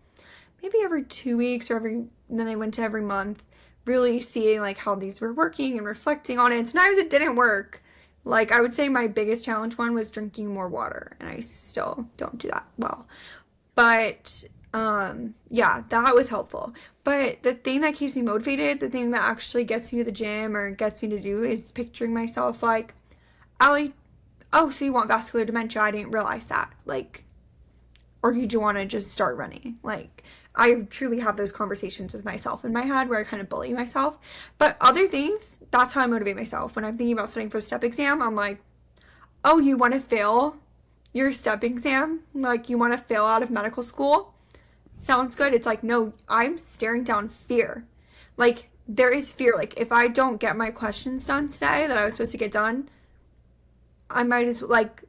maybe every 2 weeks or then I went to every month, really seeing like how these were working and reflecting on it. And sometimes it didn't work. Like I would say my biggest challenge one was drinking more water, and I still don't do that well. But yeah, that was helpful. But the thing that keeps me motivated, the thing that actually gets me to the gym or gets me to do is picturing myself like, Allie, oh, so you want vascular dementia? I didn't realize that. Like, or you do want to just start running? Like, I truly have those conversations with myself in my head where I kind of bully myself. But other things, that's how I motivate myself. When I'm thinking about studying for the STEP exam, I'm like, oh, you want to fail your step exam? Like, you want to fail out of medical school? Sounds good. It's like, no, I'm staring down fear. Like, there is fear. Like, if I don't get my questions done today that I was supposed to get done, I might as well, like,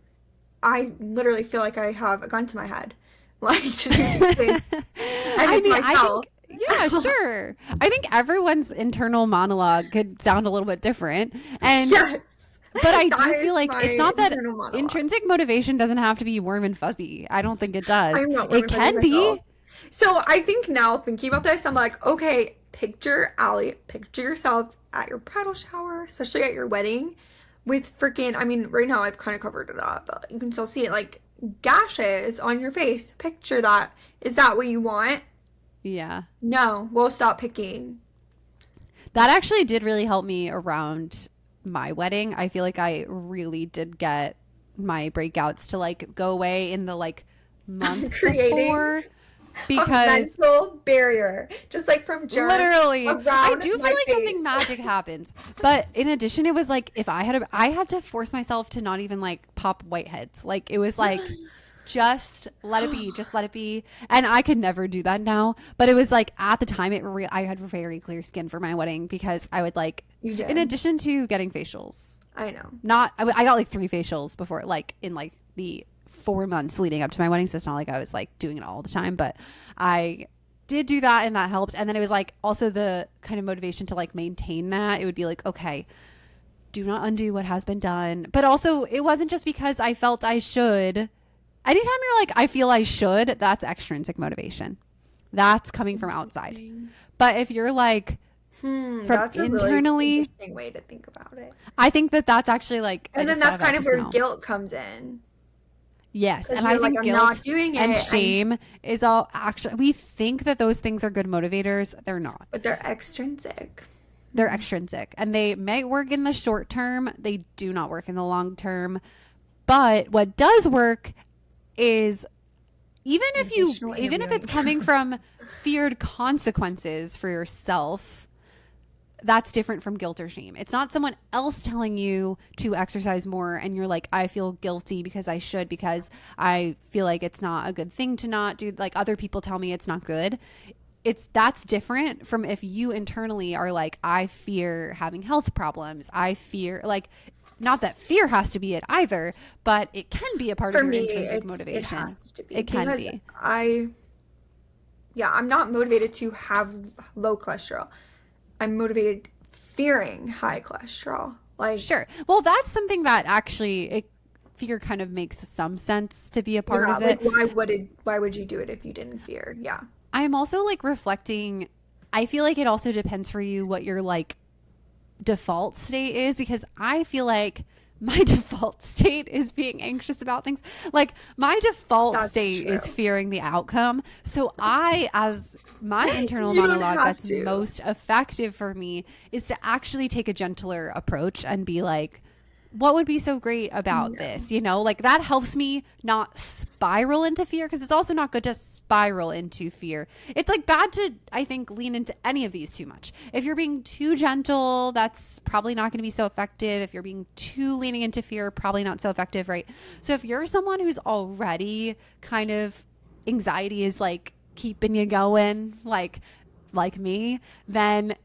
I literally feel like I have a gun to my head. Like, to do these things. And it's myself. Yeah, sure. I think everyone's internal monologue could sound a little bit different. And Yes. but I That do is feel like my it's not that internal monologue. intrinsic motivation doesn't have to be warm and fuzzy. I don't think it does. I'm not warm It and can fuzzy myself. be. So I think now, thinking about this, I'm like, okay, picture Allie, picture yourself at your bridal shower, especially at your wedding, with freaking, I mean, right now I've kind of covered it up, but you can still see it, like, gashes on your face. Picture that. Is that what you want? Yeah. No, we'll stop picking. That actually did really help me around my wedding. I feel like I really did get my breakouts to like go away in the like month before, because a mental barrier, just like from germs literally I around do feel my like face. something magic happens. But in addition, it was like if I had to force myself to not even like pop whiteheads. Like it was like just let it be, just let it be. And I could never do that now. But it was like at the time I had very clear skin for my wedding because I would like, You did. in addition to getting facials, I know. I got like 3 facials before, like in like the 4 months leading up to my wedding. So it's not like I was like doing it all the time, but I did do that and that helped. And then it was like also the kind of motivation to like maintain that. It would be like, okay, do not undo what has been done. But also it wasn't just because I felt I should. Anytime you're like, I feel I should, that's extrinsic motivation. That's coming from outside. But if you're like, from That's a internally, really interesting way to think about it. I think that that's actually like, And then that's kind of where guilt comes in. Yes, and you're I think like, I'm guilt not doing and it, shame is all actually. We think that those things are good motivators. They're not. But they're extrinsic. They're extrinsic, and they may work in the short term. They do not work in the long term. But what does work is even if it's coming from feared consequences for yourself, that's different from guilt or shame. It's not someone else telling you to exercise more and you're like, I feel guilty because I should, because I feel like it's not a good thing to not do, like other people tell me it's not good. That's different from if you internally are like, I fear having health problems. I fear, like, not that fear has to be it either, but it can be a part of your intrinsic motivation. It has to be. It can Because be. I'm not motivated to have low cholesterol. I'm motivated fearing high cholesterol. Like, Sure. Well, that's something that actually fear kind of makes some sense to be a part of it. Like, why would you do it if you didn't fear? Yeah. I'm also like reflecting. I feel like it also depends for you what your like default state is, because I feel like my default state is being anxious about things. Like my default state is fearing the outcome. So as my internal monologue that's most effective for me is to actually take a gentler approach and be like, what would be so great about this? You know, like that helps me not spiral into fear, because it's also not good to spiral into fear. It's like bad to, I think, lean into any of these too much. If you're being too gentle, that's probably not going to be so effective. If you're being too leaning into fear, probably not so effective, right? So if you're someone who's already kind of anxiety is like keeping you going, like me, then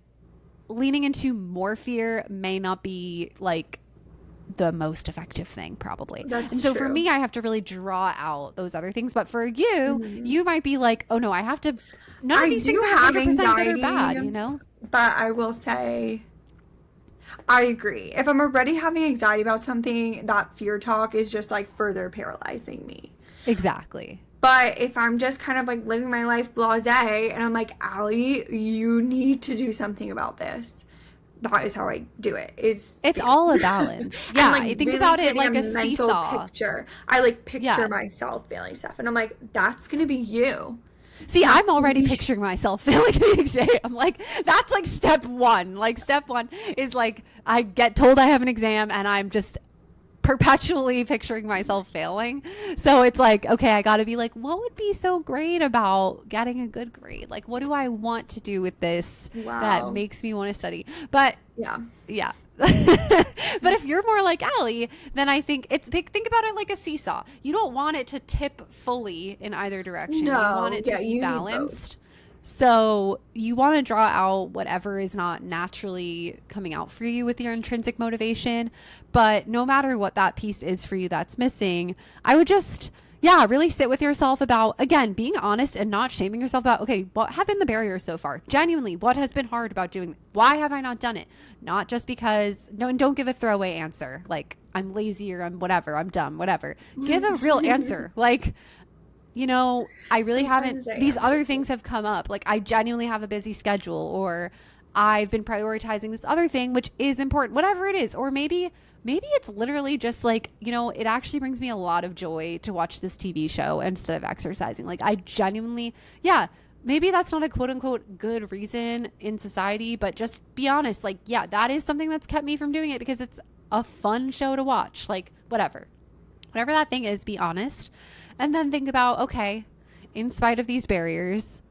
leaning into more fear may not be like the most effective thing probably. And so for me, I have to really draw out those other things. But for you, you might be like, oh no, I have to, none of these things are 100% good or bad, you know? But I will say, I agree. If I'm already having anxiety about something, that fear talk is just like further paralyzing me. Exactly. But if I'm just kind of like living my life blasé and I'm like, Allie, you need to do something about this. That is how I do it. It's all a balance. Yeah, like, I think really about it like a mental seesaw. Picture. I like picture myself failing stuff, and I'm like, that's gonna be you. See, I'm already picturing myself failing the exam. I'm like, that's like step one. Like step one is like I get told I have an exam, and I'm just perpetually picturing myself failing. So it's like, okay, I got to be like, what would be so great about getting a good grade? Like, what do I want to do with this that makes me want to study? But yeah. But if you're more like Allie, then I think think about it like a seesaw. You don't want it to tip fully in either direction. No, you want it to be balanced. So you want to draw out whatever is not naturally coming out for you with your intrinsic motivation. But no matter what that piece is for you that's missing, I would just, really sit with yourself about, again, being honest and not shaming yourself about, okay, what have been the barriers so far? Genuinely, what has been hard about doing? Why have I not done it? Not just because, no, and don't give a throwaway answer. Like, I'm lazy or I'm whatever, I'm dumb, whatever. Give a real answer. Like, I really haven't, these other things have come up. Like, I genuinely have a busy schedule, or I've been prioritizing this other thing, which is important, whatever it is. Or maybe it's literally just like, it actually brings me a lot of joy to watch this TV show instead of exercising. Like, I genuinely, maybe that's not a quote unquote good reason in society, but just be honest. Like, that is something that's kept me from doing it because it's a fun show to watch. Like, whatever that thing is, be honest. And then think about, okay, in spite of these barriers,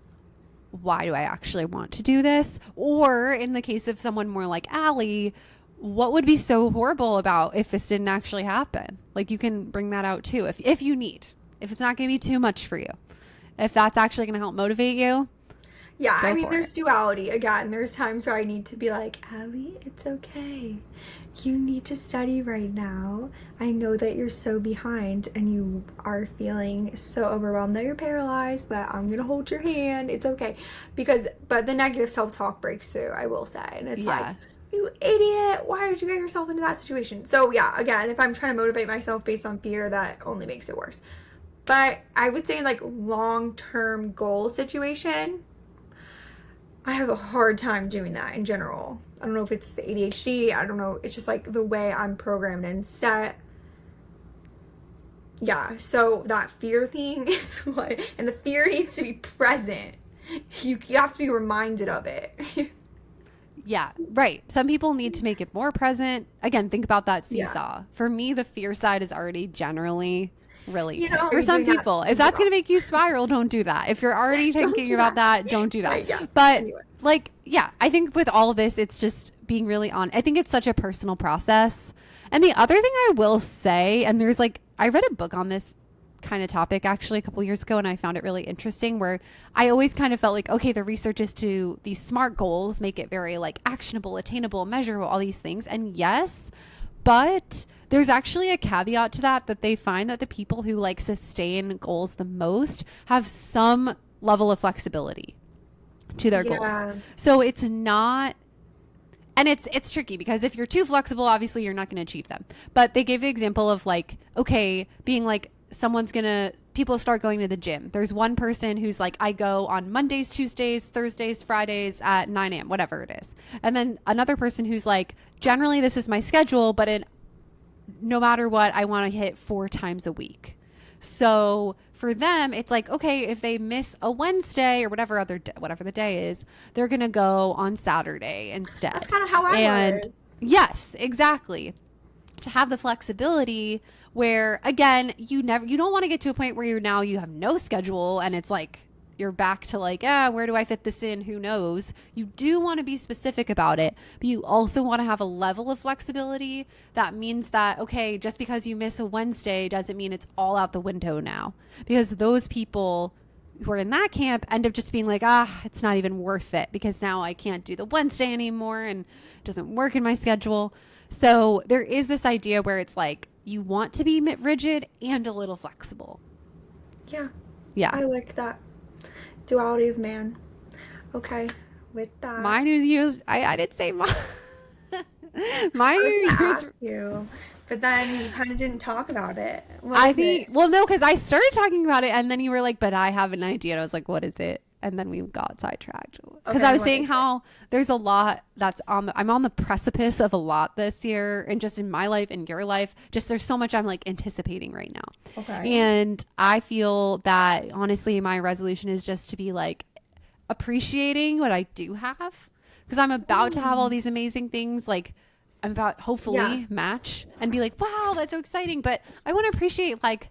why do I actually want to do this? Or in the case of someone more like Allie, what would be so horrible about if this didn't actually happen? Like, you can bring that out too if you need. If it's not going to be too much for you. If that's actually going to help motivate you. Yeah, I mean, there's duality. Again, there's times where I need to be like, Allie, it's okay. You need to study right now. I know that you're so behind and you are feeling so overwhelmed that you're paralyzed, but I'm going to hold your hand. It's okay. But the negative self-talk breaks through, I will say. And it's like, you idiot, why did you get yourself into that situation? So again, if I'm trying to motivate myself based on fear, that only makes it worse. But I would say, like, long-term goal situation, I have a hard time doing that in general. I don't know if it's the ADHD. I don't know. It's just like the way I'm programmed and set. Yeah, so that fear thing is what, and the fear needs to be present. You have to be reminded of it. Yeah, right. Some people need to make it more present. Again, think about that seesaw. For me, the fear side is already generally really for some people. If that's going to make you spiral, don't do that. If you're already thinking about that, don't do that. Right, but anyway. I think with all of this, it's just being really on. I think it's such a personal process. And the other thing I will say, and there's I read a book on this kind of topic actually a couple years ago, and I found it really interesting, where I always kind of felt like, okay, the research is to these SMART goals, make it very actionable, attainable, measurable, all these things. And yes, but there's actually a caveat to that they find that the people who sustain goals the most have some level of flexibility to their goals. So it's not, and it's tricky because if you're too flexible, obviously you're not going to achieve them. But they gave the example of okay, being people start going to the gym. There's one person who's I go on Mondays, Tuesdays, Thursdays, Fridays at 9 a.m., whatever it is. And then another person who's generally this is my schedule, but no matter what, I want to hit 4 times a week. So for them, it's okay, if they miss a Wednesday or whatever the day is, they're going to go on Saturday instead. That's kind of how I was. Yes, exactly. To have the flexibility where, again, you don't want to get to a point where you have no schedule and it's you're back to where do I fit this in? Who knows? You do want to be specific about it, but you also want to have a level of flexibility that means that, okay, just because you miss a Wednesday doesn't mean it's all out the window now. Because those people who are in that camp end up just being it's not even worth it because now I can't do the Wednesday anymore and it doesn't work in my schedule. So there is this idea where it's you want to be rigid and a little flexible. Yeah. Yeah. I like that. Duality of man. Okay, with that. Mine is used. I didn't say mine. Mine is ask you, but then you kind of didn't talk about it. Well, no, because I started talking about it, and then you were like, "But I have an idea." And I was like, "What is it?" And then we got sidetracked because I was saying how there's a lot that's I'm on the precipice of a lot this year, and just in my life and your life, just there's so much I'm anticipating right now. Okay. And I feel that honestly, my resolution is just to be appreciating what I do have, because I'm about to have all these amazing things. I'm about hopefully match and be like, wow, that's so exciting. But I want to appreciate like,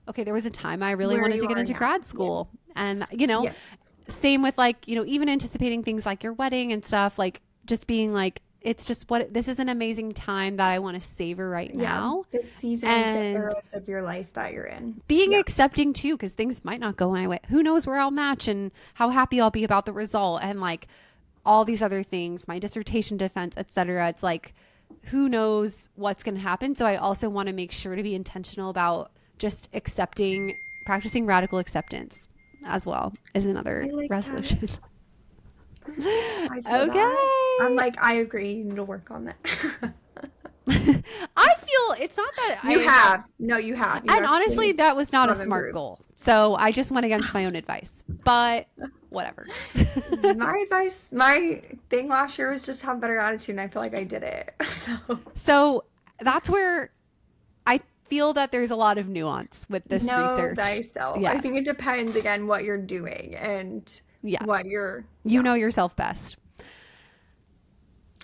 okay, there was a time I really wanted to get into grad school. And, you know, same with like, you know, even anticipating things like your wedding and stuff, like just being like, it's just this is an amazing time that I want to savor right now. This season and the eras of your life that you're in. Being accepting too, because things might not go my way. Who knows where I'll match and how happy I'll be about the result and like all these other things, my dissertation defense, etc. It's like, who knows what's going to happen. So I also want to make sure to be intentional about just practicing radical acceptance as well is another resolution. I feel that. I'm like, I agree. You need to work on that. I feel it's not that you have. You and honestly, that was not a smart goal. So I just went against my own advice. But whatever. My thing last year was just have a better attitude, and I feel like I did it. So that's where I feel that there's a lot of nuance with this research. I think it depends again what you're doing and what you're know yourself best.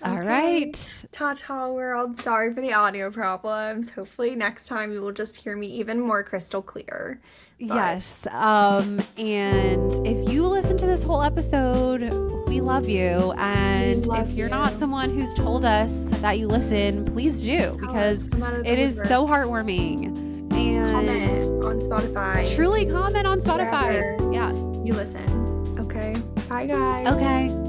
All right. Ta-ta world. Sorry for the audio problems. Hopefully next time you will just hear me even more crystal clear. But... Yes. And if you listen to this whole episode, we love you. And if you're not someone who's told us that you listen, please do, because it is so heartwarming. And comment on Spotify. Truly comment on Spotify. Yeah. You listen. Okay. Bye, guys. Okay.